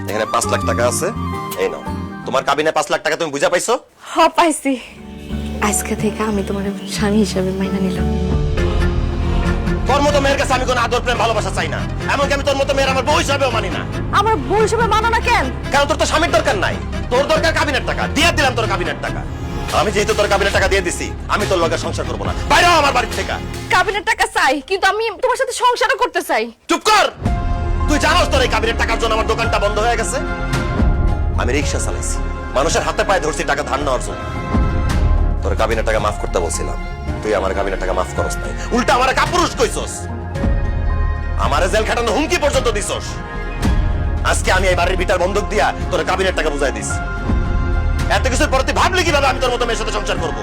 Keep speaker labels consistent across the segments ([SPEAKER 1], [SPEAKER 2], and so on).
[SPEAKER 1] এখানে 5 লাখ টাকা আছে, এই নাও। তোমার কাবিনে 5 লাখ টাকা তুমি বুঝা পাইছো?
[SPEAKER 2] হ্যাঁ পাইছি। আজকে থেকে আমি তোমার স্বামী হিসেবে মাইনা নিলাম।
[SPEAKER 1] তোর মতো মেয়ের কাছে আমি কোনো আদর প্রেম ভালোবাসা চাই না, এমনকি আমি তোর মতো মেয়ের আমার বউ হিসাবেও মানি না।
[SPEAKER 2] আমার বউ হিসেবে মানো না কেন?
[SPEAKER 1] কারণ তোর তো স্বামীর দরকার নাই, তোর দরকার কাবিনের টাকা। দিয়ে দিলাম তোর কাবিনের টাকা। আমি যেহেতু তোর কাবিনের টাকা দিয়ে দিছি, আমি তোর লগে সংসার করবো না। বাইরে হ আমার বাড়ি থেকে।
[SPEAKER 2] কাবিনের টাকা চাই, কিন্তু আমি তোমার সাথে সংসারও করতে চাই।
[SPEAKER 1] চুপ কর। তুই জানোস তোর এই কাবিনের টাকার জন্য আমার দোকানটা বন্ধ হয়ে গেছে। আমি রিক্সা চালাইছি, মানুষের হাতে পায়ে ধরছি টাকা ধার নেওয়ার জন্য। তোর কাবিনের টাকা মাফ করতে বলছিলাম, তুই আমার কাবিনের টাকা মাফ করস নাই, উল্টা আমার কাপুরুষ কইছস, আমারে জেল খাটানো হুমকি পর্যন্ত দিছস। আজকে আমি এই বাড়ির ভিটার বন্ধক দিয়া তোর কাবিনের টাকা বুঝাই দিস। এত কিছুর পরে তুই ভাবলি কিভাবে আমি তোর মতো মেয়ের সাথে সংসার করবো?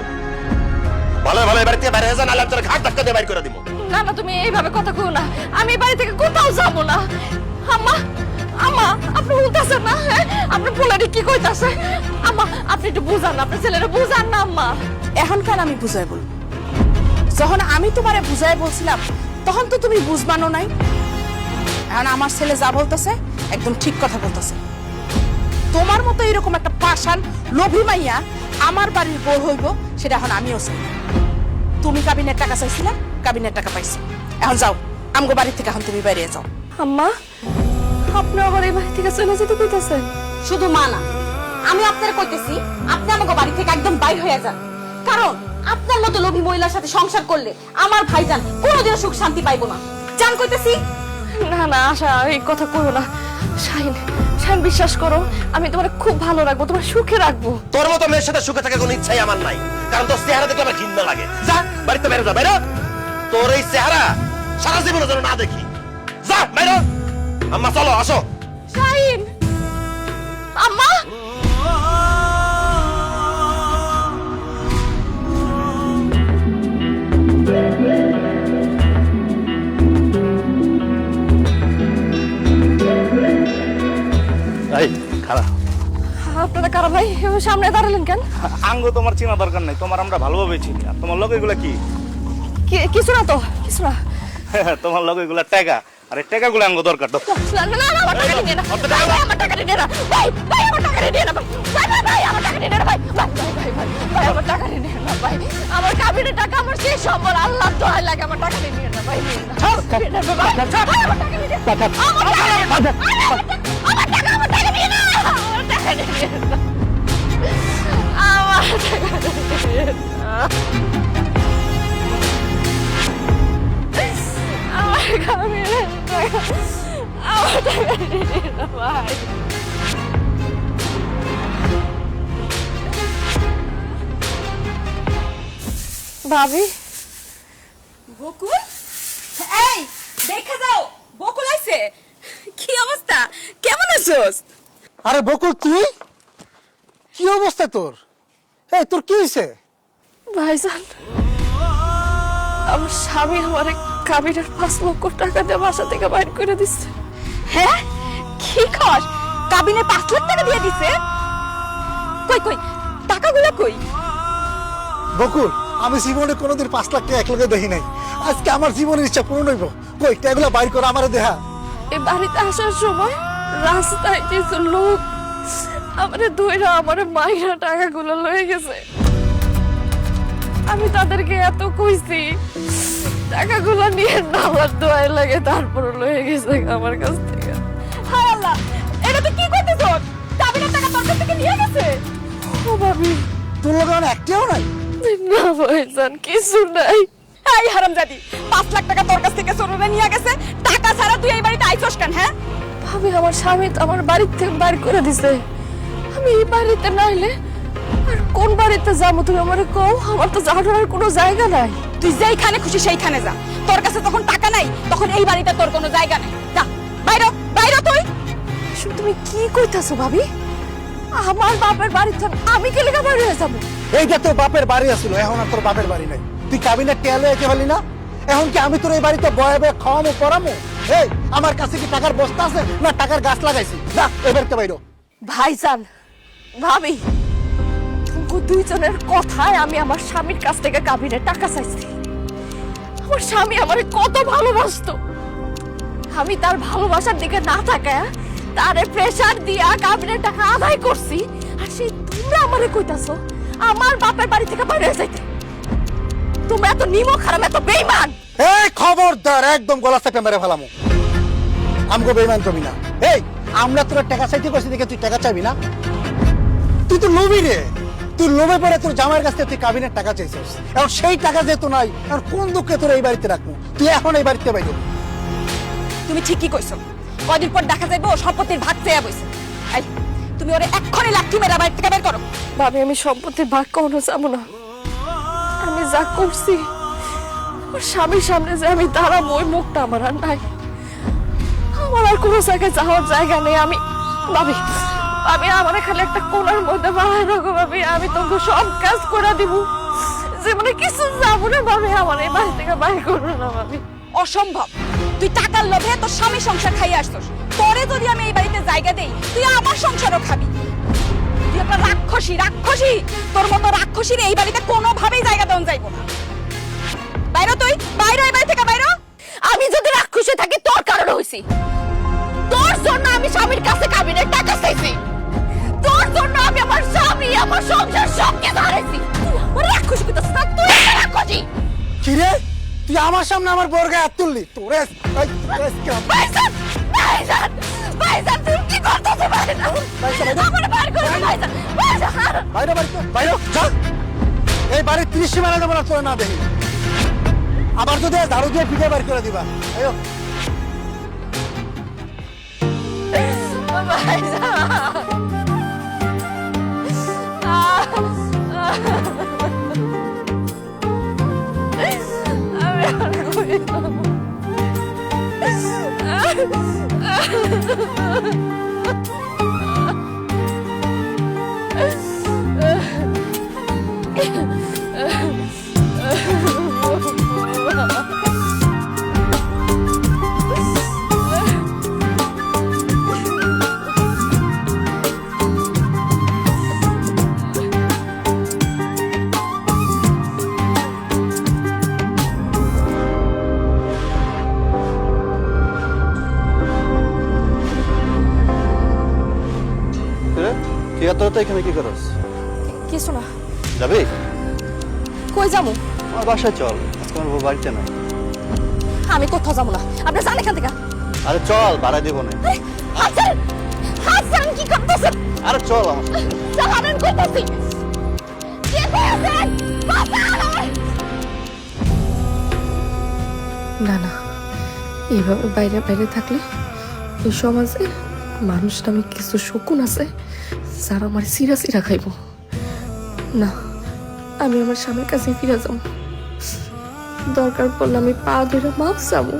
[SPEAKER 1] ভালো ভালো এবার থেকে বাইরে যা, নাহলে আমি তোর ঘাট ধাক্কা দিয়ে বাইর করে দিব।
[SPEAKER 2] না না, তুমি এইভাবে কথা কও না। আমি এই বাড়ি থেকে কোথাও যাবো না। আম্মা, আম্মা, আপনি বলতেছেন না? আপনি পোলারে কি কইতাছে? আম্মা, আপনি একটু বুঝান, আপনার ছেলেরা বুঝান না। আম্মা,
[SPEAKER 3] এখন কেন আমি বুঝাই বলবো? যখন আমি তোমারে বুঝাই বলছিলাম তখন তো তুমি বুঝবানো নাই। এখন আমার ছেলে যা বলতেছে একদম ঠিক কথা বলতেছে। তোমার মতো এরকম একটা পাষাণ লোভী মাইয়া আমার বাড়ির বউ হইব, সেটা এখন আমিও চাই। তুমি কাবিনের টাকা চাইছিলা, কাবিনের টাকা পাইছি। এখন যাও আমগো বাড়ি থেকে, এখন তুমি বাইরে যাও।
[SPEAKER 2] আম্মা, আপনি আবার এই বাড়ি থেকে চলে যেতে কইতাছেন?
[SPEAKER 4] শুধু মা না, আমি আপনার কইতেছি আপনি আমাকে বাড়ি থেকে একদম বাইর হয়ে যান। কারণ আপনার মতো লোভী মহিলার সাথে সংসার করলে আমার ভাইজান কোনোদিনও সুখ শান্তি পাইবো না। জান কইতেছি।
[SPEAKER 2] না না আশা, এই কথা কইও না। শাহিন, শাহিন, বিশ্বাস করো, আমি তোমার খুব ভালো রাখবো, তোমার সুখে রাখবো।
[SPEAKER 1] তোর মতো মেয়ের সাথে সুখে থাকার কোনো ইচ্ছাই আমার নাই, কারণ তোর চেহারা দেখলে আমার ঘৃণা লাগে। যা বাড়িতে বেরো, যা বেরো। তোর এই চেহারা সারা জীবনের জন্য না দেখি। যা বেরো। আম্মা চলো, আসো।
[SPEAKER 2] শাহিন, আম্মা,
[SPEAKER 5] এই খারাপ
[SPEAKER 2] আপনারা কারা ভাই সামনে দাঁড়ালেন কেন?
[SPEAKER 5] আঙ্গ তোমার চেনা দরকার নাই, তোমার আমরা ভালোভাবে চিনি। আর তোমার লগে এগুলা কি?
[SPEAKER 2] কিছু না তো, কিছু না।
[SPEAKER 5] তোমার লগে এগুলা টাকা, আর এই টাকাগুলো আঙ্গ দরকার। তো
[SPEAKER 2] না না না, আমার টাকা নিয়ে না ভাই, আমার টাকা নিয়ে না ভাই, ভাই আমার টাকা নিয়ে না ভাই, ভাই ভাই আমার টাকা নিয়ে না ভাই, ভাই ভাই ভাই ভাই আমার টাকা নিয়ে না ভাই, আমার কাবিনের টাকা আমার শেষ সম্বল, আল্লাহর দোহাই লাগে আমার টাকা নিয়ে না ভাই, নিয়ে না আমার টাকা নিয়ে না, আমার টাকা নিয়ে না, আমার টাকা নিয়ে না, আমার টাকা নিয়ে না, আমার টাকা নিয়ে না, আমার টাকা নিয়ে না, আমার কাবিনের টাকা, আমার টাকা নিয়ে না ভাই। ভাবি,
[SPEAKER 3] বকুল, এই দেখা যাও, বকুল আইছে। কি অবস্থা, কেমন আছোস?
[SPEAKER 6] আরে বকুল, তুই কি অবস্থা তোর? এই তোর কি হয়েছে?
[SPEAKER 2] ভাইজান, আমার স্বামী আমার কাবিনের 5 লক্ষ টাকা দিয়ে বাসা থেকে বাইর করে দিচ্ছে।
[SPEAKER 3] হ্যাঁ, কি কর? কাবিনে 5 লাখ টাকা দিয়ে দিছে? কই কই টাকাগুলো কই?
[SPEAKER 6] বকুল, আমি জীবনে কোনোদিন 5 লাখ টাকা একলগে দেখি নাই। আজকে আমার জীবনের ইচ্ছা পূরণ হইব। কই টাকাগুলো বাইর করে আমারে দেখা।
[SPEAKER 2] এই বাড়িতে আসার সময় রাস্তায় কিছু লোক আমারে ধইরা আমারে মাইরা টাকাগুলো লয়ে গেছে। আমি তাদেরকে এত কইছি টাকাগুলো নিয়ে না, আমার দোয়াই লাগে, তারপর লয়ে গেছে আমার কাছ থেকে।
[SPEAKER 3] হায় আল্লাহ, এটা তুই কি করতেছস? কাবিনের টাকা তোর কাছ থেকে নিয়ে গেছে?
[SPEAKER 2] ও ভাবি,
[SPEAKER 6] তোর লগে আমার একটাও নাই?
[SPEAKER 2] না ভাইজান, কিছু নাই।
[SPEAKER 3] এই হারামজাদি, 5 লাখ টাকা তোর কাছ থেকে চোরেরা নিয়ে গেছে, টাকা ছাড়া তুই এই বাড়িতে আইছস কেন? হ্যাঁ
[SPEAKER 2] ভাবি, আমার স্বামী তো আমার বাড়ি থেকে বাইর করে দিছে। আমি এই বাড়িতে নাইলে আর কোন বাড়িতে যাবো তুমি আমারে কও? আমার তো যাওয়ার কোনো জায়গা নাই।
[SPEAKER 3] তুই যেইখানে খুশি সেইখানে যা। তোর কাছে যখন টাকা নাই তখন এই বাড়িতে তোর কোনো জায়গা নেই। যা বাইরে, বাইরে তুই।
[SPEAKER 2] আসলে তুমি কি কইতাছো ভাবি? আমার বাপের বাড়ি থেকে আমি কে লেখা বাইরে হয়ে যাবো?
[SPEAKER 6] এইটা তোর বাপের বাড়ি আছিল, এখন আর তোর বাপের বাড়ি নাই। তুই কাবিনের টেলে একে বলি না? এখন কি আমি তোর এই বাড়িতে বয়ে বয়ে খাওয়ামো পড়ামো? এই আমার কাছে কি টাকার বস্তা আছে না টাকার গাছ লাগাইছি? না, এবারতে বাইরো।
[SPEAKER 2] ভাইজান, ভাবি, তুমি দুইজনের কথায় আমি আমার স্বামীর কাছ থেকে কাবিনের টাকা চাইছি। আমার স্বামী আমারে কত ভালোবাসতো, আমি তার ভালোবাসার দিকে না তাকায় তারে প্রেসার দিয়া কাবিনের টাকা আদায় করছি আর সেই তোমরা আমারে কইতাছো আমার বাপের বাড়ি থেকে বাইরে হয়ে যাইতে। তোমরা এত নিমক হারাম, এত বেঈমান।
[SPEAKER 6] এই খবরদার, একদম গলা চেপে মেরে ফেলামো। আমগো বেঈমান কবি না। এই আমরা তোর টাকা চাইতে কইছি দেখে তুই টাকা চাইবি না? তুই তো লোভী রে। তুই লোভে পড়ে তোর জামাইয়ের কাছ থেকে তুই কাবিনের টাকা চাইছিস। এখন সেই টাকা যেহেতু নাই, এখন কোন দুঃখে তোর এই বাড়িতে রাখবো? তুই এখন এই বাড়িতে বাইরে।
[SPEAKER 4] তুমি ঠিকই কইছো, কদিন পর দেখা যাইবো ও সম্পত্তির ভাগ চেয়ে বইছে। এই তুমি ওরে এক্ষুনি লাঠি মেরে বাড়ি থেকে বের করো।
[SPEAKER 2] ভাবি আমি সম্পত্তির ভাগ কখনো যাবো না। আমি যা করছি ওর স্বামীর সামনে যে আমি দাঁড়াবো ওই মুখটা আমার আর নাই। আমার আর কোনো জায়গায় যাওয়ার জায়গা নেই। আমি ভাবি ভাবি আমার খালি একটা কোণার মধ্যে বাড়ায় রাখো ভাবি, আমি তোমাকে সব কাজ করে দিব। জীবনে কিছু যাবো না ভাবি, আমার এই বাড়ি থেকে বাইর করবো না ভাবি।
[SPEAKER 4] অসম্ভব, তুই টাকার লোভে তোর স্বামী সংসার খাইয়ে আসছস। তোরে যদি আমি এই বাড়িতে জায়গা দেই তুই আমার সংসারও খাবি। তুই একটা রাক্ষসী, রাক্ষসী। তোর মতো রাক্ষসীর এই বাড়িতে কোনোভাবেই জায়গা দেওয়া যাইব না। বাইরে তুই, বাইরে এই বাড়ি থেকে বাইরে।
[SPEAKER 2] আমি যদি রাক্ষসে থাকি তোর কারণে হইছি। তোর জন্য আমি স্বামীর কাছে কাবিনের টাকা চাইছি। তোর জন্য আমি আমার স্বামী, আমার সংসার সব কিছু হারাইছি। তুই আমার রাক্ষসী কইতাছিস না? তুই একটা রাক্ষসী।
[SPEAKER 6] কি রে, তুই আমার সামনে আমার বর গায়ে হাত তুললি? তোরে
[SPEAKER 2] ভাইজান, ভাইজান, ভাইজান, তুই কি করতেছিস ভাইজান? আমার বার করে দে ভাইজান, ভাইজান।
[SPEAKER 6] বাইরে বাইরে যা। এই বাড়ির 30 সীমানা দেবো না তোরে না দেখি। আবার যদি ঝাড়ু দিয়ে পিঠে বার করে দিবা। আয়ো।
[SPEAKER 7] তুই এত রাতে এখানে কি করস?
[SPEAKER 4] কিছু না।
[SPEAKER 7] যাবি?
[SPEAKER 4] কই যাবো?
[SPEAKER 7] আমার বাসায় চল, আজকে আমার বউ বাড়িতে নাই।
[SPEAKER 4] আমি কোথাও যাবো না, আপনি যান এখান থেকে।
[SPEAKER 7] আরে চল, ভাড়া দিব না।
[SPEAKER 4] হাসান, হাসান কি করতেছেন?
[SPEAKER 7] আরে চল আমার সাথে।
[SPEAKER 4] জানেন কইতাছি কে কইছেন? বাঁচান!
[SPEAKER 2] না না, এইভাবে বাইরে বাইরে থাকলে এই সমাজে মানুষ নামে কিছু শকুন আছে যারা আমার সিরা সিরা খাইব। না, আমি আমার স্বামীর কাছে ফিরে যাব। দরকার পড়লে আমি পা ধরে মাফ চাবো।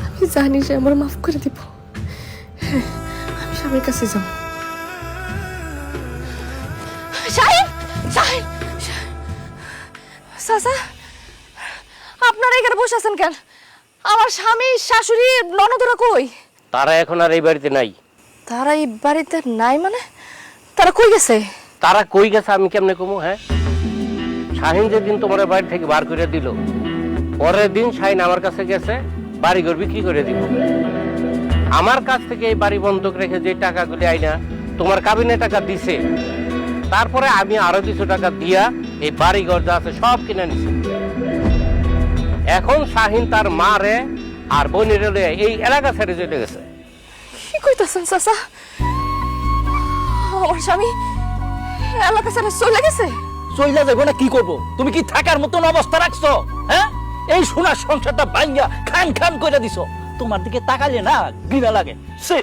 [SPEAKER 2] আমি জানি যে আমার মাফ করে দিব। হ্যাঁ, আমি স্বামীর কাছে যাব। শাহিন, শাহিন, চাচা, আপনারা এখানে বসে আছেন কেন? আমার স্বামী, শাশুড়ি, ননদরা কই?
[SPEAKER 8] তারা এখন আর এই বাড়িতে নাই।
[SPEAKER 2] তারা এই বাড়িতে নাই মানে? তারা কই গেছে?
[SPEAKER 8] তারা কই গেছে আমি কেমনে কমু? হ্যাঁ, শাহিন যেদিন তোমার বাড়ি থেকে বার করে দিল, পরের দিন শাহিন আমার কাছে গেছে বাড়ি ঘর বিক্রি করে দিব। আমার কাছ থেকে এই বাড়ি বন্ধক রেখে যে টাকাগুলি আইনা তোমার কাবিনে টাকা দিছে, তারপরে আমি আরো কিছু টাকা দিয়া এই বাড়ি ঘর যা আছে সব কিনে নিছি। এখন শাহিন তার মা রে আর বোনের এই এলাকা ছেড়ে চলে গেছে।
[SPEAKER 2] কি কইতাছেন চাচা? আমার স্বামী এলাকা ছেড়ে চলে গেছে?
[SPEAKER 9] চইলা যাবো না কি করব? তুমি কি থাকার মতন অবস্থা রাখছো? হ্যাঁ, এই সোনার সংসারটা ভাঙ্গা খান খান করে দিছো। তোমার দিকে তাকালে না ঘৃণা লাগে। সে